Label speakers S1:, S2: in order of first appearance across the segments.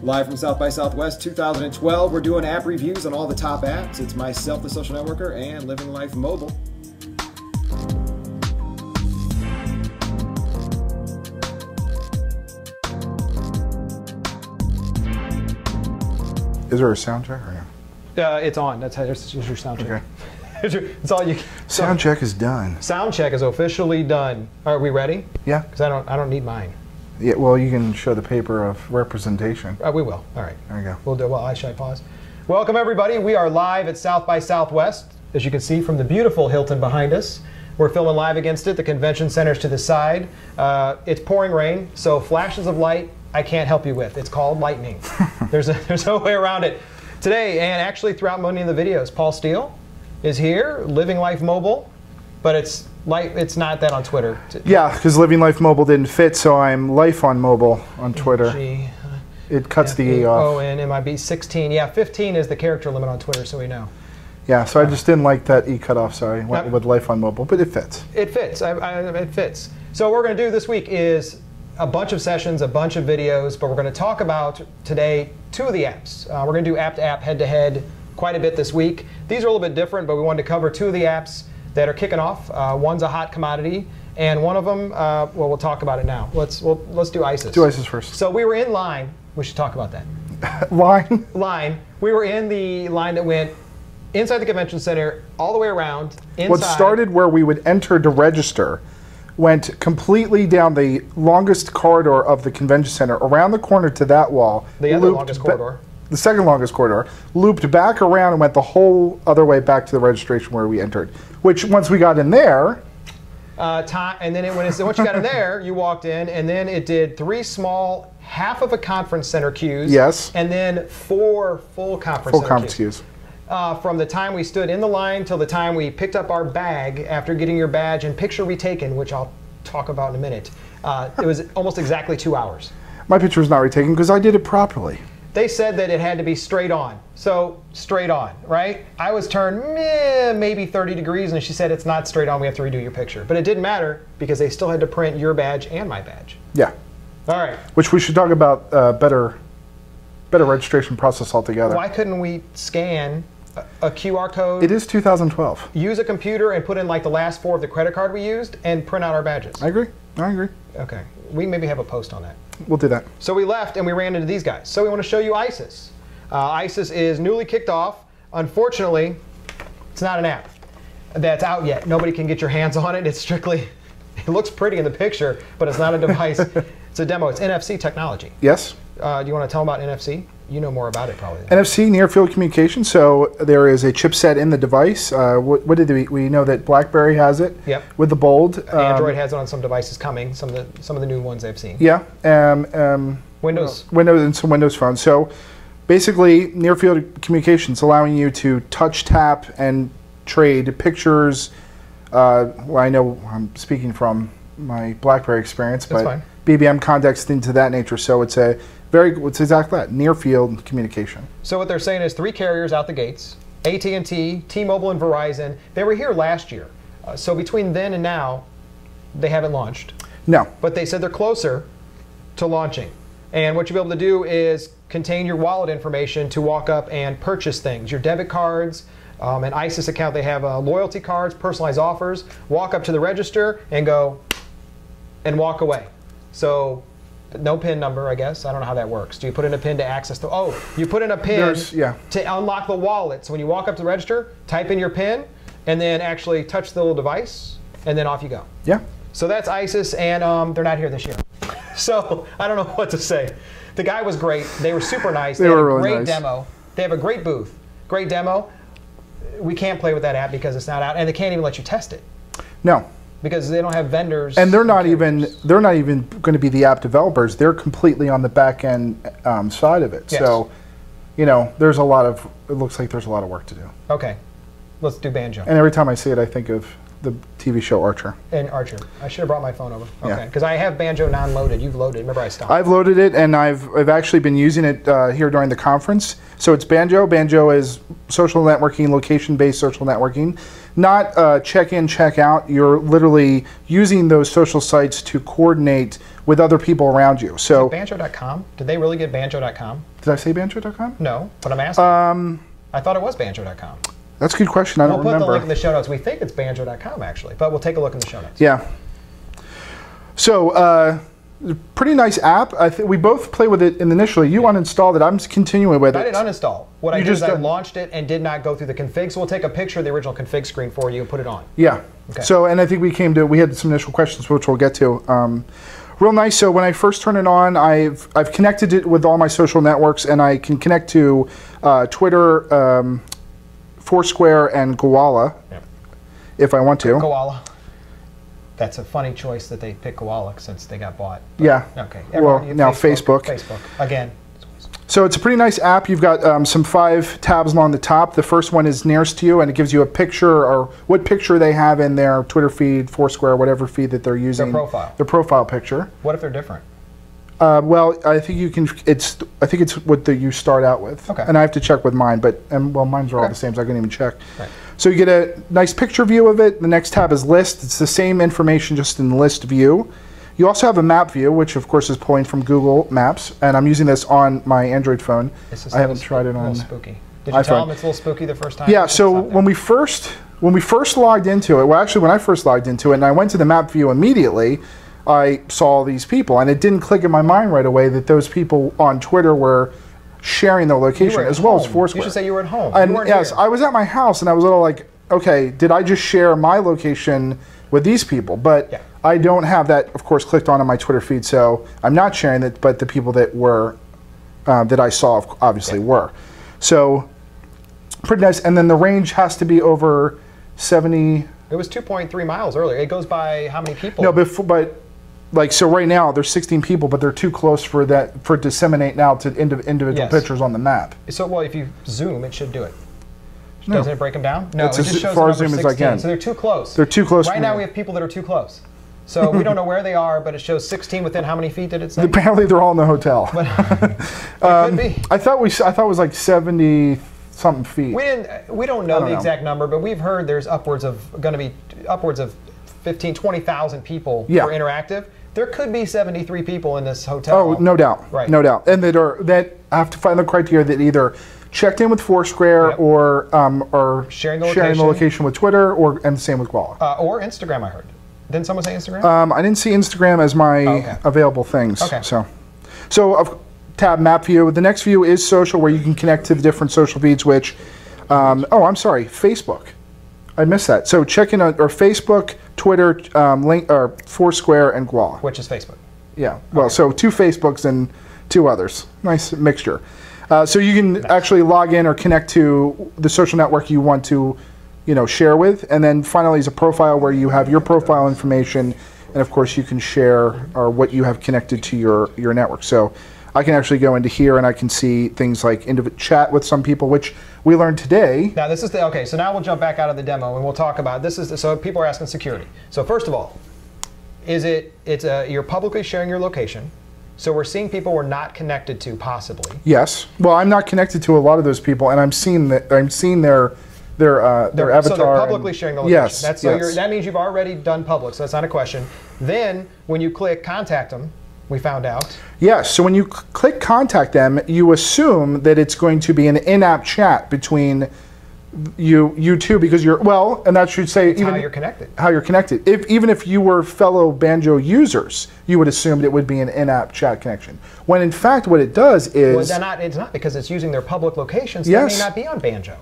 S1: Live from South by Southwest 2012, we're doing app reviews on all the top apps. It's myself, the Social Networker, and Living Life Mobile.
S2: Is there a sound check or no?
S3: It's on. That's how it's your sound check.
S2: Okay.
S3: It's all you.
S2: Sound check is done.
S3: Sound check is officially done. Are we ready?
S2: Yeah.
S3: Because I don't need mine.
S2: Yeah. Well, you can show the paper of representation.
S3: We will. All right.
S2: There you go.
S3: We'll do. Well, should I pause? Welcome everybody. We are live at South by Southwest, as you can see from the beautiful Hilton behind us. We're filming live against it. The convention center's to the side. It's pouring rain, so flashes of light I can't help you with. It's called lightning. There's no way around it. Today, and actually throughout many of the videos, Paul Steele is here, Living Life Mobile, but it's not that on Twitter.
S2: Yeah, because Living Life Mobile didn't fit, so I'm Life on Mobile on Twitter. It cuts the E off.
S3: Oh, and MIB 16. Yeah, 15 is the character limit on Twitter, so we know.
S2: Yeah, so I just didn't like that E cutoff, so I went with Life on Mobile, but it fits.
S3: It fits. It fits. So what we're going to do this week is a bunch of sessions, a bunch of videos, but we're going to talk about today two of the apps. We're going to do app-to-app, head-to-head quite a bit this week. These are a little bit different, but we wanted to cover two of the apps that are kicking off. One's a hot commodity, and one of them, well, we'll talk about it now. Let's do Isis.
S2: Do Isis first.
S3: So we were in line. We should talk about that.
S2: Line?
S3: Line. We were in the line that went inside the convention center, all the way around, inside.
S2: What started where we would enter to register, went completely down the longest corridor of the convention center, around the corner to that wall.
S3: The other longest corridor.
S2: The second longest corridor, looped back around and went the whole other way back to the registration where we entered. Which, once we got in there...
S3: and then once you got in there, you walked in, and then it did 3 small, half of a conference center queues.
S2: Yes.
S3: And then 4 full conference center
S2: queues.
S3: From the time we stood in the line till the time we picked up our bag after getting your badge and picture retaken, which I'll talk about in a minute, it was almost exactly 2 hours.
S2: My picture was not retaken because I did it properly.
S3: They said that it had to be straight on. So straight on, right? I was turned maybe 30 degrees, and she said it's not straight on, we have to redo your picture. But it didn't matter because they still had to print your badge and my badge.
S2: Yeah.
S3: All right.
S2: Which we should talk about better registration process altogether.
S3: Why couldn't we scan a QR code?
S2: It is 2012.
S3: Use a computer and put in like the last 4 of the credit card we used and print out our badges.
S2: I agree. I agree.
S3: Okay. We maybe have a post on that.
S2: We'll do that.
S3: So we left and we ran into these guys. So we want to show you Isis. Isis is newly kicked off. Unfortunately, it's not an app that's out yet. Nobody can get your hands on it. It's strictly, it looks pretty in the picture, but it's not a device. It's a demo. It's NFC technology.
S2: Yes.
S3: Do you want to tell them about NFC? You know more about it probably.
S2: NFC, near field communication. So there is a chipset in the device. What did we know that BlackBerry has it?
S3: Yep.
S2: With the bold.
S3: Android has it on some devices coming. Some of the new ones I've seen.
S2: Yeah.
S3: Windows.
S2: Windows and some Windows phones. So basically, near field communications allowing you to touch, tap, and trade pictures. Well, I know I'm speaking from my BlackBerry experience,
S3: That's
S2: but
S3: fine.
S2: BBM context, things of that nature. So it's it's exactly that, near field communication.
S3: So what they're saying is 3 carriers out the gates: AT&T, T-Mobile, and Verizon. They were here last year. So between then and now, they haven't launched.
S2: No.
S3: But they said they're closer to launching. And what you'll be able to do is contain your wallet information to walk up and purchase things. Your debit cards, an Isis account, they have loyalty cards, personalized offers. Walk up to the register and go and walk away. So no PIN number, I guess. I don't know how that works. Do you put in a PIN to access the... Oh, you put in a PIN to unlock the wallet. So when you walk up to the register, type in your PIN, and then actually touch the little device, and then off you go.
S2: Yeah.
S3: So that's Isis, and they're not here this year. So I don't know what to say. The guy was great. They were super nice. They
S2: were
S3: had a
S2: really
S3: great
S2: nice.
S3: demo. They have a great booth. Great demo. We can't play with that app because it's not out, and they can't even let you test it.
S2: No.
S3: Because they don't have vendors.
S2: And they're not even going to be the app developers. They're completely on the back end side of it.
S3: Yes.
S2: So, you know, there's a lot of. It looks like there's a lot of work to do.
S3: Okay, let's do Banjo.
S2: And every time I see it, I think of the TV show Archer.
S3: And Archer. I should have brought my phone over.
S2: Yeah.
S3: Okay, because I have Banjo non-loaded. You've loaded. Remember, I stopped.
S2: I've loaded it, and I've actually been using it here during the conference. So it's Banjo. Banjo is social networking, location-based social networking, not check-in, check-out. You're literally using those social sites to coordinate with other people around you. So
S3: Banjo.com? Did they really get Banjo.com?
S2: did I say Banjo.com?
S3: No, but I'm asking. I thought it was Banjo.com.
S2: That's a good question. I don't remember.
S3: We'll put the link in the show notes. We think it's Banjo.com, actually, but we'll take a look in the show notes.
S2: Yeah. So, pretty nice app. We both played with it initially. You uninstalled it. I'm continuing with it.
S3: I didn't uninstall. What I did is I launched it and did not go through the config. So we'll take a picture of the original config screen for you and put it on.
S2: Yeah.
S3: Okay.
S2: So, and I think we had some initial questions, which we'll get to. Real nice. So when I first turn it on, I've connected it with all my social networks, and I can connect to Twitter, Foursquare, and Koala if I want to.
S3: Koala. That's a funny choice that they picked Koala since they got bought. But,
S2: yeah.
S3: Okay.
S2: Well, now Facebook.
S3: Facebook. Again.
S2: So it's a pretty nice app. You've got some 5 tabs along the top. The first one is nearest to you, and it gives you a picture or what picture they have in their Twitter feed, Foursquare, whatever feed that they're using.
S3: Their profile.
S2: Their profile picture.
S3: What if they're different?
S2: Well, I think you can. I think it's what you start out with.
S3: Okay.
S2: And I have to check with mine, but mine's are all the same, so I couldn't even check.
S3: Right.
S2: So you get a nice picture view of it. The next tab is list. It's the same information, just in list view. You also have a map view, which of course is pulling from Google Maps, and I'm using this on my Android phone. I haven't tried it on.
S3: A little spooky. Did you tell them it's a little spooky the first time?
S2: Yeah. So when we first logged into it, well, actually when I first logged into it, and I went to the map view immediately, I saw these people, and it didn't click in my mind right away that those people on Twitter were sharing their location as well as Foursquare.
S3: You should say you were at home.
S2: And yes, I was at my house, and I was a little like, okay, did I just share my location with these people? But I don't have that, of course, clicked on my Twitter feed, so I'm not sharing it. But the people that were that I saw obviously were. So pretty nice. And then the range has to be over 70.
S3: It was 2.3 miles earlier. It goes by how many people?
S2: No, but like, so right now there's 16 people, but they're too close for disseminate now to individual pictures on the map.
S3: So, well, if you zoom, it should do it.
S2: No.
S3: Doesn't it break them down? No,
S2: it's
S3: it just shows
S2: as far
S3: the
S2: zoom
S3: number
S2: as I
S3: 16.
S2: can.
S3: So they're too close.
S2: They're too close.
S3: Right now we have people that are too close. So we don't know where they are, but it shows 16 within how many feet did it say?
S2: Apparently they're all in the hotel.
S3: But it could be.
S2: I thought it was like 70 something feet.
S3: We don't know the exact number, but we've heard there's going to be upwards of 15, 20,000 people for interactive. There could be 73 people in this hotel.
S2: Oh, no doubt.
S3: Right.
S2: No doubt. And that I have to find the criteria that either checked in with Foursquare or sharing the location with Twitter, and the same with Koala.
S3: Or Instagram, I heard. Didn't someone say Instagram?
S2: I didn't see Instagram as my available things.
S3: Okay.
S2: So tab map view. The next view is social, where you can connect to the different social feeds, which, I'm sorry, Facebook. I missed that. So check in on Facebook, Twitter, Foursquare, and Koala.
S3: Which is Facebook.
S2: Yeah. Well, so 2 Facebooks and 2 others. Nice mixture. So you can actually log in or connect to the social network you want to, share with, and then finally is a profile where you have your profile information, and of course you can share or what you have connected to your network. So I can actually go into here and I can see things like chat with some people, which we learned today.
S3: Now this is so now we'll jump back out of the demo and we'll talk about so people are asking security. So first of all, you're publicly sharing your location. So we're seeing people we're not connected to, possibly.
S2: Yes. Well, I'm not connected to a lot of those people, and I'm seeing their avatar.
S3: So they're publicly sharing the location.
S2: Yes.
S3: That means you've already done public, so that's not a question. Then when you click contact them, we found out.
S2: Yes. So when you click contact them, you assume that it's going to be an in-app chat between you two, because and that should say
S3: how you're connected.
S2: How you're connected. Even if you were fellow Banjo users, you would assume it would be an in-app chat connection. When in fact, what it does is
S3: it's not because it's using their public locations. So they may not be on Banjo.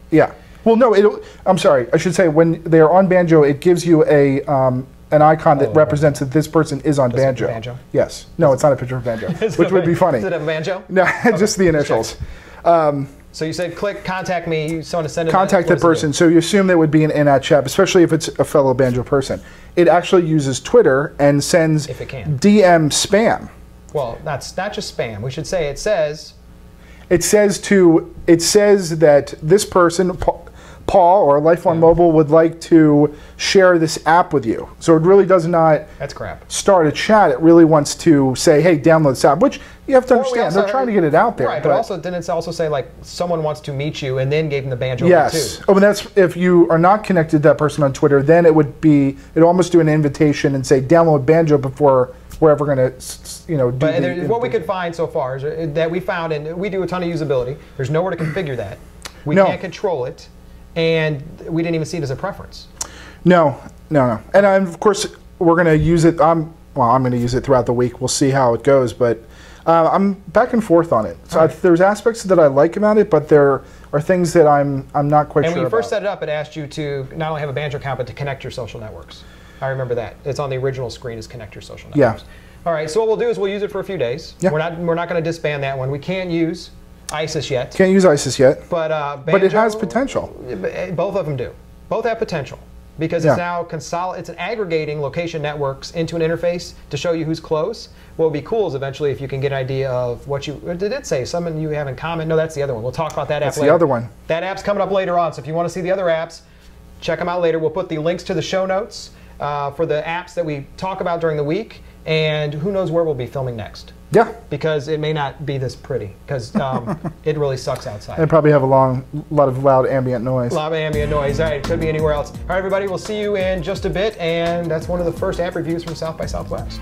S2: Yeah. Well, no. I'm sorry. I should say when they are on Banjo, it gives you an icon that represents that this person is on Banjo.
S3: Banjo.
S2: Yes. No, it's not a picture of Banjo, which would be funny.
S3: Is it a Banjo?
S2: No, just the initials.
S3: So you said click contact me. You want to send it.
S2: Contact that person. So you assume that would be an in-app chat, especially if it's a fellow Banjo person. It actually uses Twitter and sends DM spam.
S3: Well, that's not just spam. We should say it says.
S2: It says that this person, Paul or LivingLifeMobile, would like to share this app with you. So it really does not.
S3: That's crap.
S2: Start a chat. It really wants to say, hey, download this app, which you have to understand. They're trying to get it out there.
S3: Right, but also didn't it also say like someone wants to meet you and then gave them the Banjo
S2: link
S3: too?
S2: Oh, and that's if you are not connected to that person on Twitter, then it would almost do an invitation and say download Banjo before we're ever going to, you know, do
S3: But what we could find so far is that we found, and we do a ton of usability, there's nowhere to configure that. We can't control it, and we didn't even see it as a preference.
S2: No. And of course, we're going to use it. I'm going to use it throughout the week. We'll see how it goes, but I'm back and forth on it. So there's aspects that I like about it, but there are things that I'm not quite sure about.
S3: And when you first set it up, it asked you to not only have a Banjo account, but to connect your social networks. I remember that. It's on the original screen, is connect your social networks. Yeah. All right, so what we'll do is we'll use it for a few days. Yeah. We're not going to disband that one. We can't use Isis yet.
S2: Can't use Isis yet.
S3: But Banjo,
S2: but it has potential.
S3: Both of them do. Both have potential. Because it's now it's aggregating location networks into an interface to show you who's close. What would be cool is eventually if you can get an idea of what did it say? Something you have in common? No, that's the other one. We'll talk about that app later. That's the
S2: other one.
S3: That app's coming up later on. So if you want to see the other apps, check them out later. We'll put the links to the show notes for the apps that we talk about during the week. And who knows where we'll be filming next. Yeah. Because it may not be this pretty, because it really sucks outside.
S2: And probably have a lot of loud ambient noise.
S3: A lot of ambient noise. All right, it could be anywhere else. All right, everybody, we'll see you in just a bit, and that's one of the first app reviews from South by Southwest.